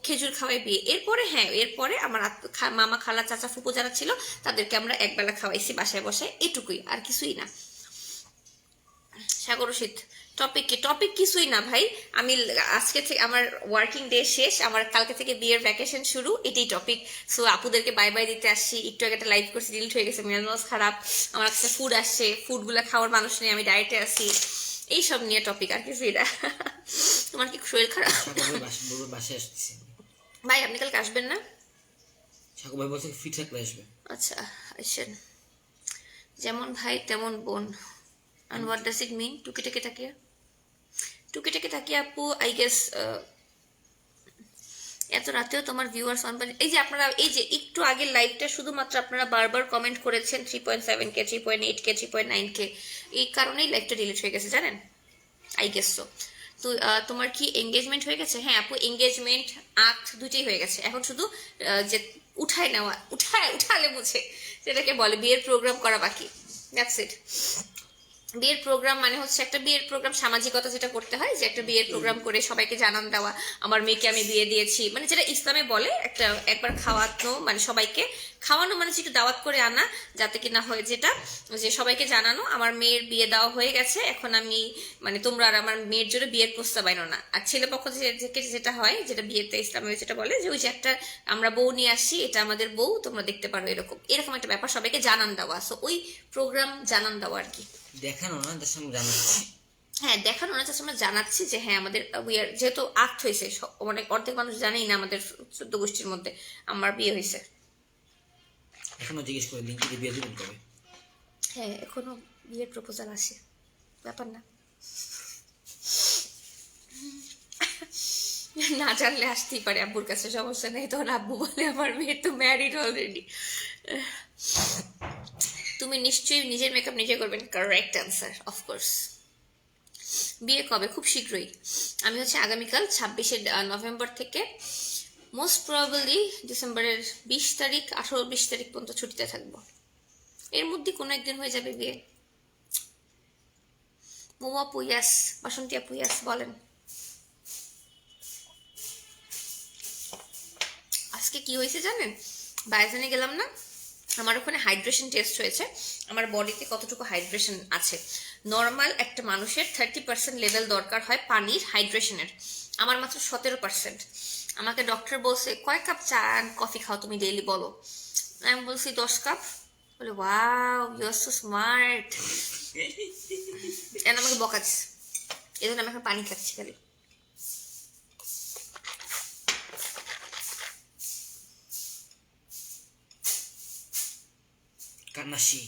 খেজুর খাওয়াই বিয়ে। এরপরে হ্যাঁ, এরপরে আমার মামা খালা চাচা ফুপু যারা ছিল তাদেরকে আমরা একবেলা খাওয়াইছি বাসায় বসে, এটুকুই, আর কিছুই না। সাগর শীত টপিক কিছুই না ভাই। আমি আজকে থেকে আমার ওয়ার্কিং ডে শেষ, আমার কালকে থেকে বিয়ের ভ্যাকেশন শুরু, এটাই টপিক। সো আপুদেরকে বাই বাই দিতে আসছি। একটু আগে একটা লাইভ করছি, ডিলিট হয়ে গেছে, মেজাজ খারাপ। আমার কাছে ফুড আসছে, ফুডগুলো খাওয়ার মানুষ নেই, আমি ডায়েটে আছি, এইসব নিয়ে টপিক, আর কিছুই না। তোমার কি শরীর খারাপ? বাসায় আসতেছি ভাই আপনি কালকে আসবেন না? সাকু ভাই বলছে ফিট থাকলে আসবে। আচ্ছা আসেন, যেমন ভাই তেমন বোন। And what does it mean? টুকিটাকি তাকিয়ে আপু, আই গেস এত রাতেও তোমার ভিউয়ার্স অন। এই যে আপনারা, এই যে একটু আগের লাইভটা শুধুমাত্র আপনারা বারবার কমেন্ট করেছেন 3.7K, 3.8K, 3.9K, এই কারণেই লাইভটা ডিলিট হয়ে গেছে জানেন, আই গেস সো। তো তোমার কি এঙ্গেজমেন্ট হয়ে গেছে? হ্যাঁ আপু, এঙ্গেজমেন্ট আক্ট দুটোই হয়ে গেছে। এখন শুধু যে উঠালে বুঝে যেটাকে বলে বিয়ের প্রোগ্রাম করা বাকি, দ্যাটস ইট। বিয়ের প্রোগ্রাম মানে হচ্ছে একটা বিয়ের প্রোগ্রাম, সামাজিকতা যেটা করতে হয়, যে একটা বিয়ের প্রোগ্রাম করে সবাইকে জানান দেওয়া, আমার মেয়েকে আমি বিয়ে দিয়েছি, মানে যেটা ইসলামে বলে একটা একবার খাওয়ানো, মানে সবাইকে খাওয়ানো মানে একটু দাওয়াত করে আনা, যাতে কি না হয় যেটা যে সবাইকে জানানো আমার মেয়ের বিয়ে দেওয়া হয়ে গেছে, এখন আমি মানে তোমরা আর আমার মেয়ের জন্য বিয়ের প্রস্তাব আনো না। আর ছেলে পক্ষ থেকে যেটা হয়, যেটা বিয়েতে ইসলামে যেটা বলে যে ওই যে একটা আমরা বউ নিয়ে আসছি, এটা আমাদের বউ, তোমরা দেখতে পারো, এরকম একটা ব্যাপার, সবাইকে জানান দেওয়া। সো ওই প্রোগ্রাম জানান দেওয়া আর কি, দেখানো না, তার সঙ্গে জানাচ্ছি। হ্যাঁ দেখানো না, জাস্ট আমরা জানাচ্ছি যে হ্যাঁ আমাদের যেহেতু আক্ট হয়েছে, অনেক অর্ধেক মানুষ জানেই না আমাদের 14 গোষ্ঠীর মধ্যে আমার বিয়ে হয়েছে। এখনো জিজ্ঞেস করে লিঙ্কিতে বিয়ে দিবেন কবে? হ্যাঁ এখনো বিয়ের প্রপোজাল আসে, ব্যাপার না, না জানলে আসতেই পারে আব্বুর কাছে, সমস্যা নেই। তখন আব্বু বলে আমার মেয়ে তো ম্যারিড অলরেডি। তুমি নিশ্চয়ই নিজের মেকআপ নিজে করবেন, কারেক্ট অ্যান্সার, অফকোর্স। বিয়ে কবে? খুব শীঘ্রই। আমি হচ্ছে আগামীকাল 26শে নভেম্বর থেকে মোস্ট প্রবাবলি ডিসেম্বরের 20 তারিখ, 18-20 তারিখ পর্যন্ত ছুটিতে থাকবো। এর মধ্যে কোনো একদিন হয়ে যাবে বিয়ে। মোমো আপু ইয়াস, বাসন্তী আপু ইয়াস, বলেন। আজকে কি হয়েছে জানেন? বায়োজনে গেলাম না, আমার ওখানে হাইড্রেশন টেস্ট হয়েছে, আমার বডিতে কতটুকু হাইড্রেশন আছে। নর্মাল একটা মানুষের 30% লেভেল দরকার হয় পানির হাইড্রেশনের, আমার মাত্র 17%। আমাকে ডক্টর বলছে কয় কাপ চা অ্যান্ড কফি খাও তুমি ডেইলি বলো? আমি বলছি 10 কাপ। বলে wow you are so smart, and আমাকে বকাচ্ছে, এই জন্য আমি এখন পানি খাচ্ছি খালি। কান্নাসি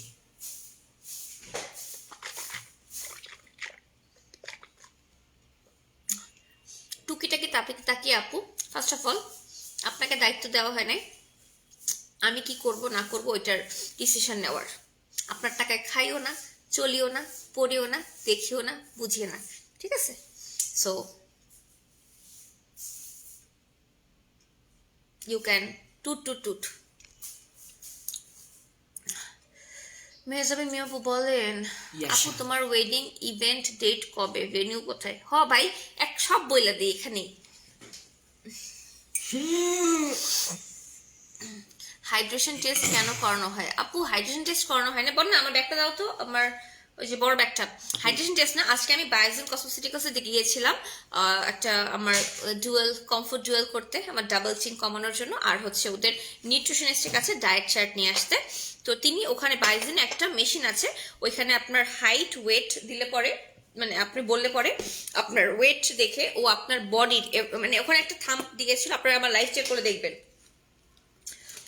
টুকিটাকি তাকিয়ে আপু, ফার্স্ট অফ অল আপনাকে দায়িত্ব দেওয়া হয় নাই আমি কি করব না করব ওইটার ডিসিশন নেওয়ার। আপনার টাকায় খাইও না, চলিও না, পড়িও না, দেখিও না, বুঝিও না, ঠিক আছে? সো ইউ ক্যান টুট। মেহজাবি মিয়াপু বলেন, Yes, আপু sir. তোমার ওয়েডিং ইভেন্ট ডেট কবে, ভেন্যু কোথায়? ভাই এক সব বইলা দিই এখানেই। হাইড্রেশন টেস্ট কেন করানো হয়? আপু হাইড্রেশন টেস্ট করানো হয় না, বল না আমার ব্যাগটা দাও তো, আমার ওই যে বড় ব্যাগটা। হাইড্রেশন টেস্ট না, আজকে আমি বায়োজেন কসমেটিক্সে দিকে গিয়েছিলাম একটা আমার কমফোর্ট ডুয়েল করতে, আমার ডাবল চিন কমানোর জন্য, আর হচ্ছে ওদের নিউট্রিশনিস্টের কাছে ডায়েট চার্ট নিয়ে আসতে। তো তিনি ওখানে বায়োজেন একটা মেশিন আছে, ওইখানে আপনার হাইট ওয়েট দিলে পরে, মানে আপনি বললে পরে আপনার ওয়েট দেখে ও আপনার বডির, মানে ওখানে একটা থাম্ব দিয়েছিল, আপনারা আমার লাইফ চেক করে দেখবেন।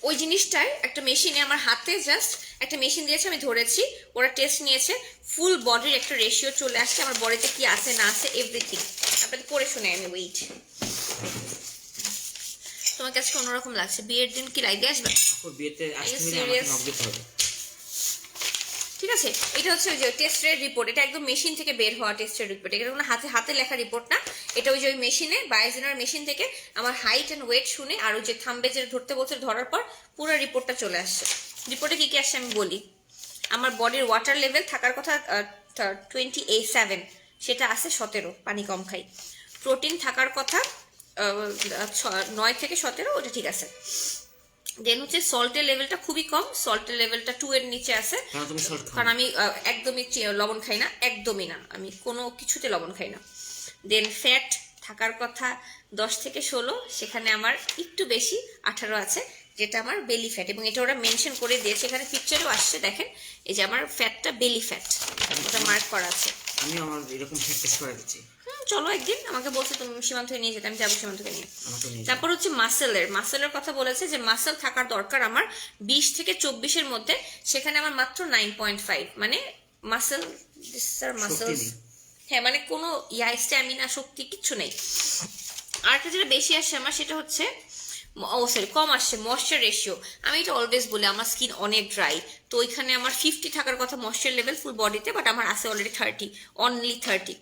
ওই জিনিসটাই একটা মেশিনে আমার হাতে জাস্ট একটা মেশিন দিয়েছে, আমি ধরেছি, ওরা টেস্ট নিয়েছে, ফুল বডির একটা রেশিও চলে আসছে, আমার বডিতে কি আছে না আছে এভরিথিং। আপনাদের পড়ে শুনে আমি ওয়েট। তোমার কাছে অন্যরকম লাগছে, বিয়ের দিন কি লাইভে আসবে? আপুর বিয়েতে আসতে হলে serious? আমাকে নক দিতে হবে। ঠিক আছে, এটা হচ্ছে ওই যে টেস্টের রিপোর্ট, এটা একদম মেশিন থেকে বের হওয়া টেস্টের রিপোর্ট, এটা কোনো হাতে লেখা রিপোর্ট না, এটা ওই যে ওই মেশিনে বায়োজেনার মেশিন থেকে আমার হাইট অ্যান্ড ওয়েট শুনে আর ওই যে থাম্বে যে ধরতে বলছে ধরার পর পুরো রিপোর্টটা চলে আসছে। রিপোর্টে কি কি আসছে আমি বলি। আমার বডির ওয়াটার লেভেল থাকার কথা 27, সেটা আছে 17, পানি কম খাই। প্রোটিন থাকার কথা 9 থেকে 17, ওটা ঠিক আছে। দেন হচ্ছে সল্টের লেভেলটা খুবই কম, সল্টের লেভেলটা 2 এর নিচে আছে, কারণ তুমি সল্ট খাও। কারণ আমি একদমই লবণ খাই না, একদমই না, আমি কোনো কিছুতে লবণ খাই না। দেন ফ্যাট থাকার কথা 10 থেকে 16, সেখানে আমার একটু বেশি 18 আছে, যেটা আমার বেলি ফ্যাট, এবং এটা ওরা মেনশন করে দিয়েছে, এখানে পিকচারেও আসছে, দেখেন এই যে আমার ফ্যাটটা বেলি ফ্যাট, ওটা মার্ক করা আছে। আমি আমার এরকম ফ্যাট টেস্ট করে দিচ্ছি। চলো একদিন, আমাকে বলছে তুমি সীমান্ত নিয়ে যেতে, আমি যাবো সীমান্তকে নিয়ে। আমাকে নিয়ে যাও। তারপর হচ্ছে মাসেলের কথা বলেছে যে মাসেল থাকার দরকার আমার 20 থেকে 24-এর মধ্যে, সেখানে আমার মাত্র 9.5, মানে মাসেল শক্তি নেই। হ্যাঁ, মানে কোনো স্ট্যামিনা শক্তি কিচ্ছু নেই। আর একটা যেটা বেশি আসছে আমার, সেটা হচ্ছে কম আসছে ময়েশ্চার রেশিও। আমি এটা অলওয়েজ বলি, আমার স্কিন অনেক ড্রাই, তো ওইখানে আমার 50 থাকার কথা ময়েশ্চার লেভেল ফুল বডিতে, বাট আমার আছে অলরেডি 30, অনলি 30।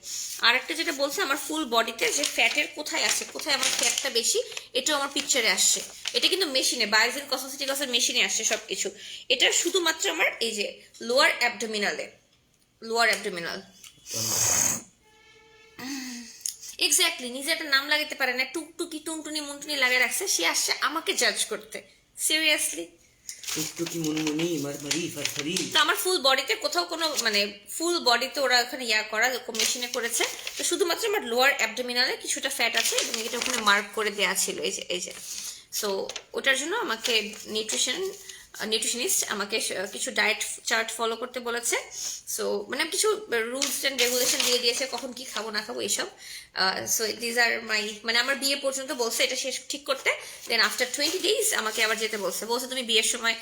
আর একটা যেটা বলছে আমার ফুল বডিতে যে ফ্যাটের কোথায় আছে, কোথায় আমার ফ্যাটটা বেশি, এটাও আমার পিকচারে আসছে। এটা কিন্তু মেশিনে, বায়োজেন কসমেটিক্সের মেশিনে আসছে সবকিছু। এটা শুধুমাত্র আমার এই যে লোয়ার অ্যাবডোমিনাল। এক্স্যাক্টলি, নিজে একটা নাম লাগাতে পারে না, টুকটুকি টুনটুনি মুনটুনি লাগিয়ে রাখছে, সে আসছে আমাকে জাজ করতে। সিরিয়াসলি, টুকটুকি মুনমুনি মারমারি ফারফারি। তো আমার ফুল বডিতে কোথাও কোনো, মানে ফুল বডিতে ওরা ওখানে করা মেশিনে করেছে, তো শুধুমাত্র আমার লোয়ার অ্যাবডোমিনালে কিছুটা ফ্যাট আছে, এবং এটা ওখানে মার্ক করে দেওয়া ছিল, এই যে। সো ওটার জন্য আমাকে নিউট্রিশনিস্ট আমাকে কিছু ডায়েট চার্ট ফলো করতে বলেছে। সো মানে কিছু রুলস অ্যান্ড রেগুলেশন দিয়ে দিয়েছে, কখন কি খাবো না খাবো এইসব। সো দিজ আর মাই, মানে আমার বিয়ে পর্যন্ত বলছে এটা শেষ ঠিক করতে, দেন আফটার 20 days আমাকে আবার যেতে বলছে তুমি বিয়ের সময়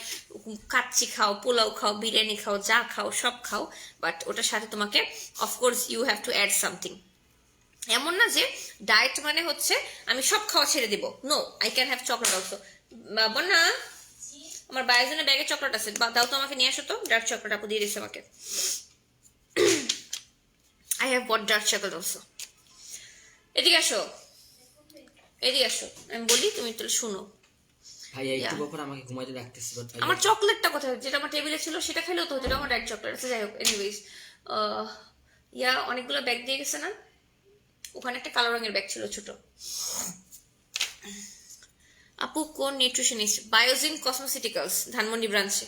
কাচ্চি খাও, পোলাও খাও, বিরিয়ানি খাও, যা খাও সব খাও, বাট ওটার সাথে তোমাকে of course you have to add something. এমন না যে ডায়েট মানে হচ্ছে আমি সব খাওয়া ছেড়ে দিব, no, I can have chocolate also. না, আমার বায়োজেনের ব্যাগে চকলেট আছে, দাও তো আমাকে, নিয়ে আসো তো ডার্ক চকলেট, আপু দিয়ে দিচ্ছে আমাকে। I have bought dark chocolate also. এদিকে আসো, আমি বলি, তুমি তো শুনো। ভাই একটু পর আমাকে ঘুমাইতে ডাকতেছে, বাট ভাই আমার চকলেটটা কোথায়, যেটা আমার টেবিলে ছিল সেটা খেলেও তো হতো, এটা আমার ডার্ক চকলেট আছে। যাই হোক, এনিওয়েজ, অনেকগুলো ব্যাগ দিয়ে গেছে না, ওখানে একটা কালো রঙের ব্যাগ ছিল ছোট। আপু কোন নিউট্রিশনিস্ট? বায়োজেন কসমেটিক্স ধানমন্ডি ব্রাঞ্চে,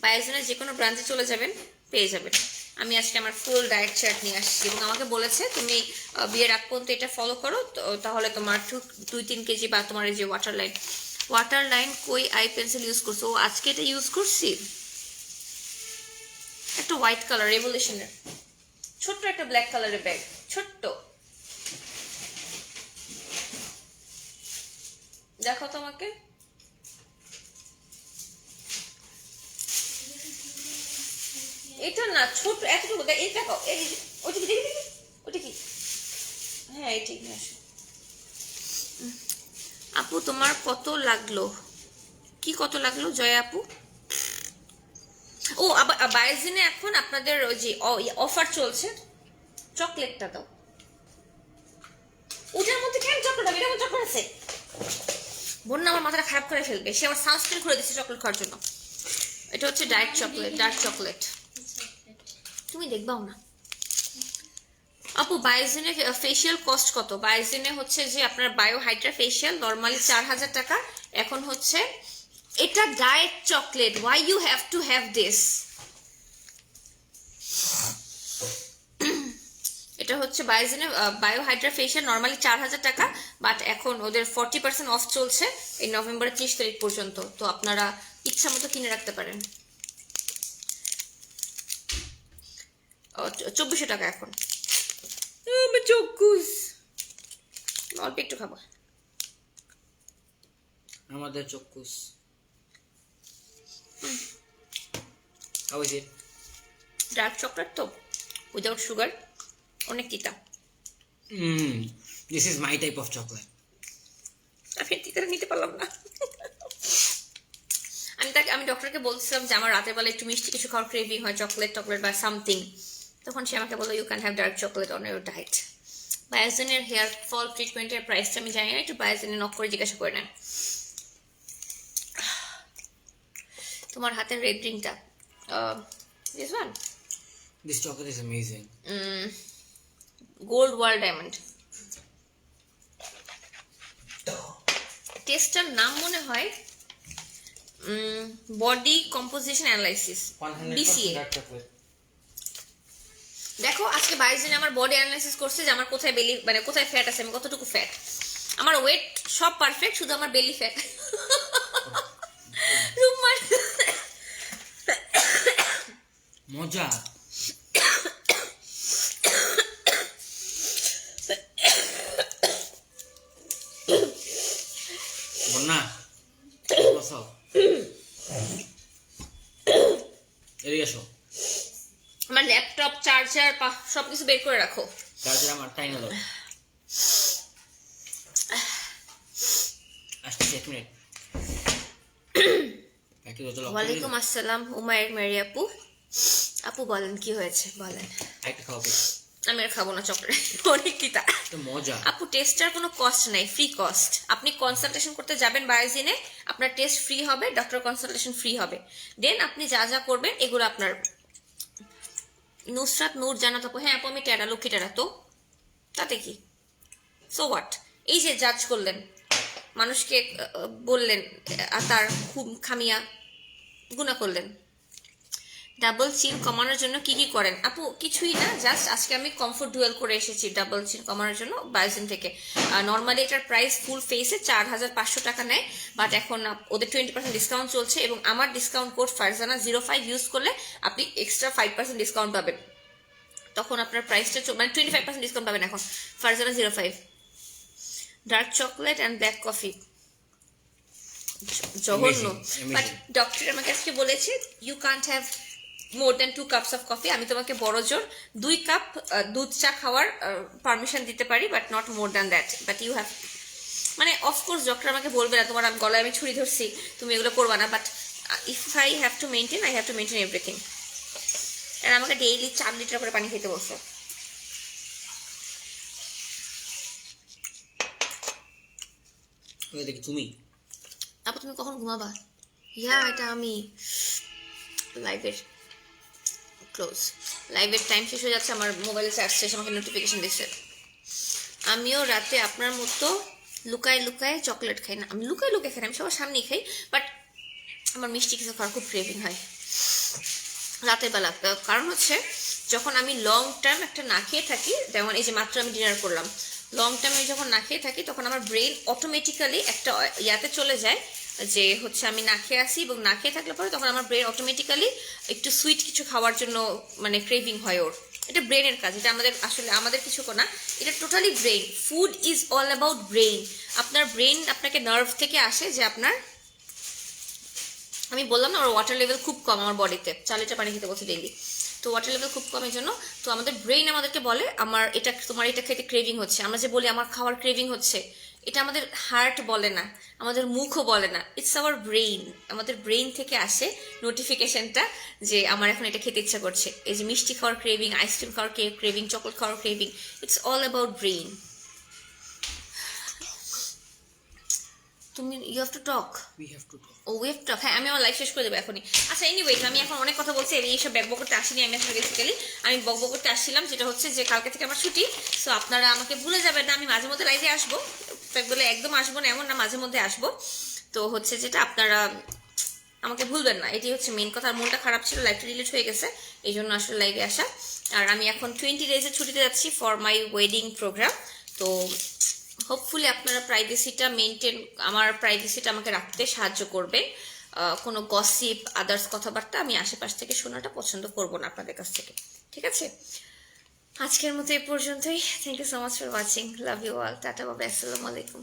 বায়োজেনের যে কোনো ব্রাঞ্চে চলে যাবেন, পেয়ে যাবেন। আমি আজকে আমার ফুল ডায়েট চার্ট নিয়ে আসছি, এবং আমাকে বলেছে তুমি বিয়ের আগ পর্যন্ত এটা ফলো করো, তাহলে তোমার 2-3 কেজি, বা তোমার এই যে ওয়াটার লাইন কই আই পেন্সিল ইউজ করছো? আজকে এটা ইউজ করছি, একটা হোয়াইট কালার রেভলিউশনের, ছোট্ট একটা ব্ল্যাক কালারের ব্যাগ, ছোট্ট, দেখো তোমাকে। এটা না, ছোট এতটুকু, এই দেখো, ওইটা কি দেখি, ওইটা কি, হ্যাঁ এই ঠিক না। আপু তোমার কত লাগলো, কি কত লাগলো জয়া আপু? ও আবার বায়োজেনে এখন আপনাদের ওই যে অফার চলছে, চকলেটটা দাও। ওটার মধ্যে কেন চকলেট হবে? এটার মধ্যে চকলেট আছে? বন্যা আমার মাথাটা খারাপ করে ফেলবে, সে আমার সানস্ক্রিন খুলে দিচ্ছে চকলেট খাওয়ার জন্য। এটা হচ্ছে ডার্ক চকলেট, ডার্ক চকলেট। তুমি দেখবাও না আপু। বায়োজিনে ফেসিয়াল কস্ট কত? বায়োজিনে হচ্ছে যে আপনার বায়ো হাইড্রা ফেসিয়াল নর্মালি 4000 টাকা, এখন হচ্ছে এটা diet chocolate. Why you have to have this? এটা হচ্ছে বায়োজিনে বায়ো হাইড্রা ফেসিয়াল নর্মালি 4000 টাকা, বাট এখন ওদের 40% অফ চলছে এই নভেম্বরের 30 তারিখ পর্যন্ত, তো আপনারা ইচ্ছা মতো কিনে রাখতে পারেন। 2400 টাকা এখন। চকুস অল্প একটু খাবো। আমাদের চক্কুস। How is it? Dark chocolate তো উইদাউট সুগার, অনেক তিতা। This is my type of chocolate. আমি তিতাটা নিতে পারলাম না। আমি ডক্টরকে বলছিলাম যে আমার রাতের বেলা একটু মিষ্টি কিছু খাওয়ার ক্রেভিং হয়, চকলেট টকলেট বা সামথিং, তখন সে আমাকে বললো you can have dark chocolate on your diet. বায়োজেনের হেয়ার ফল ট্রিটমেন্টের প্রাইসটা আমি জানি না, একটু বায়োজেনে নক করে জিজ্ঞাসা করে নেন। তোমার হাতের রেড রিংটা, this one, This chocolate is amazing. Gold world diamond. টেস্টটার নাম মনে হয় body composition analysis, BCA। dark chocolate. দেখো আজকে 22 দিনে আমার বডি অ্যানালাইসিস করছে যে আমার কোথায় বেলি, মানে কোথায় ফ্যাট আছে, আমি কতটুকু ফ্যাট। আমার ওয়েট সব পারফেক্ট, শুধু আমার বেলি ফ্যাট। রুমার মজা। বন্যা বসো, এদিকে এসো। আমার ল্যাপটপ চার্জার সবকিছু বের করে রাখো। চার্জার আমার তাই না, আসতেছি 1 মিনিট। ওয়ালাইকুম আসসালাম উমায়ের মেরি আপু। আপু বলেন কি হয়েছে বলেন। একটা খাও। আমি আর খাবো না চকলেট, অনেক তিতা। মজা। আপু টেস্টার কোনো কস্ট নাই, ফ্রি কস্ট। আপনি কনসালটেশন করতে যাবেন বায়োজিনে, আপনার টেস্ট ফ্রি হবে, ডক্টর কনসালটেশন ফ্রি হবে। দেন আপনি যা যা করবেন এগুলো আপনার। নুসরাত নূর জানাত আপু, হ্যাঁ আপু আমি টেরা, লক্ষ্মী টেরা, তো তাতে কি, সো হোয়াট? এই যে জাজ করলেন, মানুষকে বললেন আর তার খুব খামিয়া গুণা করলেন। ডাবল চিন কমানোর জন্য কি কি করেন? আপু কিছুই না, জাস্ট আজকে আমি কমফোর্ট ডুয়েল করে এসেছি ডাবল চিন কমানোর জন্য বায়োজিন থেকে। নর্মালি এটার প্রাইস ফুল ফেসে 4500 টাকা নেয়, বাট এখন ওদের 20% ডিসকাউন্ট চলছে, এবং আমার ডিসকাউন্ট কোড ফারজানা 05 ইউজ করলে আপনি এক্সট্রা 5% ডিসকাউন্ট পাবেন। তখন আপনার প্রাইসটা মানে 25% ডিসকাউন্ট পাবেন এখন, Farzana 05। Dark chocolate and black coffee জঘন্য, বাট ডক্টর আমাকে আজকে বলেছে you can't have more than 2 cups of coffee. আমি তোমাকে বড় জোর 2 কাপ দুধ চা খাওয়ার পারমিশন দিতে পারি, but not more than that, but you have, মানে অফকোর্স ডক্টর আমাকে বলবে না তোমার গলায় আমি ছুরি ধরছি তুমি এগুলো করবা না, but if I have to maintain, I have to maintain everything. আর আমাকে ডেইলি 4 লিটার করে পানি খেতে বলছো। দেখি তুমি আপু তুমি কখন ঘুমাবা? ইয়া এটা আমি লাইভের ক্লোজ, লাইভের টাইম শেষ হয়ে যাচ্ছে, আমার মোবাইলে চার্জ শেষ, আমাকে নোটিফিকেশন দিচ্ছে। আমিও রাতে আপনার মতো লুকায় লুকায় চকলেট খাই না, আমি লুকায় লুকায় খাই না, আমি সবার সামনেই খাই, বাট আমার মিষ্টি কিছু খাওয়ার খুব ক্রেভিং হয় রাতের বেলা। কারণ হচ্ছে যখন আমি লং টার্ম একটা না খেয়ে থাকি, যেমন এই যে মাত্র আমি ডিনার করলাম, লং টার্মে যখন না খেয়ে থাকি তখন আমার ব্রেন অটোমেটিক্যালি একটা ইয়াতে চলে যায় যে হচ্ছে আমি না খেয়ে আসি, এবং না খেয়ে থাকলে পরে তখন আমার ব্রেন অটোমেটিক্যালি একটু সুইট কিছু খাওয়ার জন্য মানে ক্রেভিং হয় ওর। এটা ব্রেনের কাজ, এটা আমাদের আসলে আমাদের কিছু না, এটা totally brain. Food is all about brain. আপনার ব্রেন আপনাকে নার্ভ থেকে আসে যে আপনার, আমি বললাম না ওর ওয়াটার লেভেল খুব কম আমার বডিতে, 4 লিটার পানি খেতে বলছে ডেইলি, তো ওয়াটার লেভেল খুব কমের জন্য তো আমাদের ব্রেন আমাদেরকে বলে আমার এটা, তোমার এটা খেতে ক্রেভিং হচ্ছে। আমরা যে বলি আমার খাওয়ার ক্রেভিং হচ্ছে, এটা আমাদের হার্ট বলে না, আমাদের মুখও বলে না, ইটস আওয়ার ব্রেইন। আমাদের ব্রেইন থেকে আসে নোটিফিকেশনটা যে আমার এখন এটা খেতে ইচ্ছা করছে। এই যে মিষ্টি খাওয়ার ক্রেভিং, আইসক্রিম খাওয়ার ক্রেভিং, চকলেট খাওয়ার craving, it's all about brain. তুমি you have to talk. We have to oh we have to talk. হ্যাঁ, আমি আমার লাইফ শেষ করে দেবো এখনই। আচ্ছা, এনিওয়েজ, আমি এখন অনেক কথা বলছি, আমি এইসব ব্যাকবক করতে আসিনি। আমি আসলে বেসিক্যালি আমি বকবক করতে আসছিলাম, যেটা হচ্ছে যে কালকে থেকে আমার ছুটি। সো আপনারা আমাকে ভুলে যাবেন না, আমি মাঝে মধ্যে লাইভে আসবো, বলে একদম আসবো না এমন না, মাঝে মধ্যে আসবো। তো হচ্ছে যেটা আপনারা আমাকে ভুলবেন না, এটি হচ্ছে মেন কথা। আর মনটা খারাপ ছিল, লাইভটা ডিলিট হয়ে গেছে, এই জন্য আসলে লাইভে আসা। আর আমি এখন 20 ডেজের ছুটিতে যাচ্ছি ফর মাই ওয়েডিং প্রোগ্রাম। তো হোপফুলি আপনারা প্রাইভেসিটা মেনটেন, আমার প্রাইভেসিটা আমাকে রাখতে সাহায্য করবে। কোনো গসিপ আদার্স কথাবার্তা আমি আশেপাশ থেকে শোনাটা পছন্দ করবো না আপনাদের কাছ থেকে, ঠিক আছে? আজকের মতো এই পর্যন্তই। Thank you so much for watching, love you all, tata বাবা, আসসালামু আলাইকুম।